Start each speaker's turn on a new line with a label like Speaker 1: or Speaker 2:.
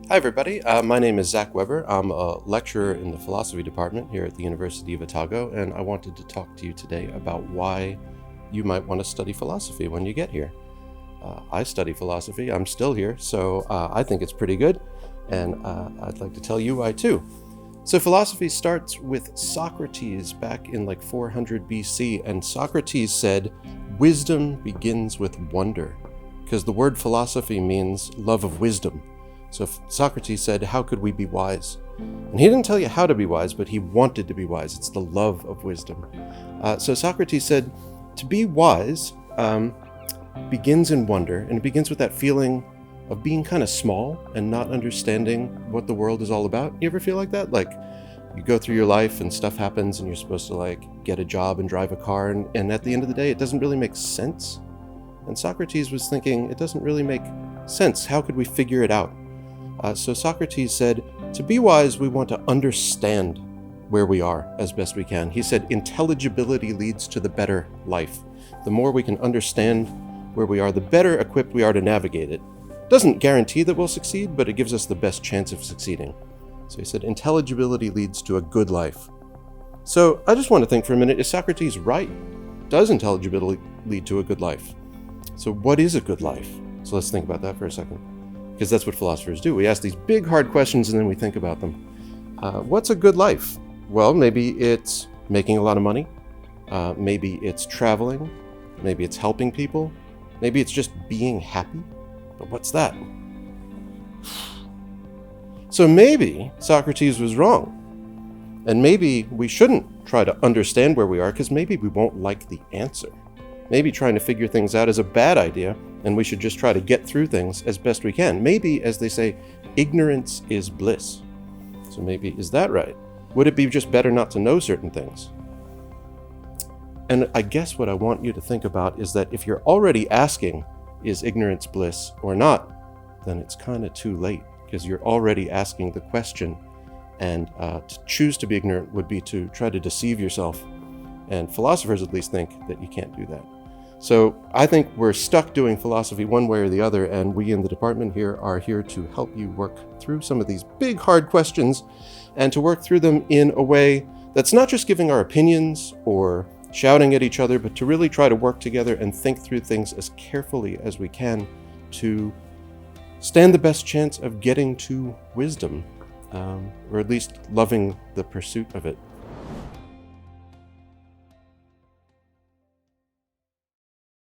Speaker 1: Hi, everybody. My name is Zach Weber. I'm a lecturer in the philosophy department here at the University of Otago, and I wanted to talk to you today about why you might want to study philosophy when you get here. I study philosophy. I'm still here, so I think it's pretty good, and I'd like to tell you why too. So philosophy starts with Socrates back in like 400 BC, and Socrates said, "Wisdom begins with wonder," because the word philosophy means love of wisdom. So Socrates said, how could we be wise? And he didn't tell you how to be wise, but he wanted to be wise. It's the love of wisdom. So Socrates said, to be wise begins in wonder, and it begins with that feeling of being kind of small and not understanding what the world is all about. You ever feel like that? Like you go through your life and stuff happens and you're supposed to like get a job and drive a car, and at the end of the day, it doesn't really make sense. And Socrates was thinking, it doesn't really make sense. How could we figure it out? So Socrates said, to be wise, we want to understand where we are as best we can. He said, intelligibility leads to the better life. The more we can understand where we are, the better equipped we are to navigate it. Doesn't guarantee that we'll succeed, but it gives us the best chance of succeeding. So he said, intelligibility leads to a good life. So I just want to think for a minute, is Socrates right? Does intelligibility lead to a good life? So what is a good life? So let's think about that for a second, because that's what philosophers do. We ask these big, hard questions and then we think about them. What's a good life? Well, maybe it's making a lot of money. Maybe it's traveling. Maybe it's helping people. Maybe it's just being happy. But what's that? So maybe Socrates was wrong. And maybe we shouldn't try to understand where we are, because maybe we won't like the answer. Maybe trying to figure things out is a bad idea, and we should just try to get through things as best we can. Maybe, as they say, ignorance is bliss. So maybe, is that right? Would it be just better not to know certain things? And I guess what I want you to think about is that if you're already asking, is ignorance bliss or not, then it's kind of too late, because you're already asking the question, and to choose to be ignorant would be to try to deceive yourself. And philosophers at least think that you can't do that. So I think we're stuck doing philosophy one way or the other, and we in the department here are here to help you work through some of these big, hard questions, and to work through them in a way that's not just giving our opinions or shouting at each other, but to really try to work together and think through things as carefully as we can to stand the best chance of getting to wisdom, or at least loving the pursuit of it.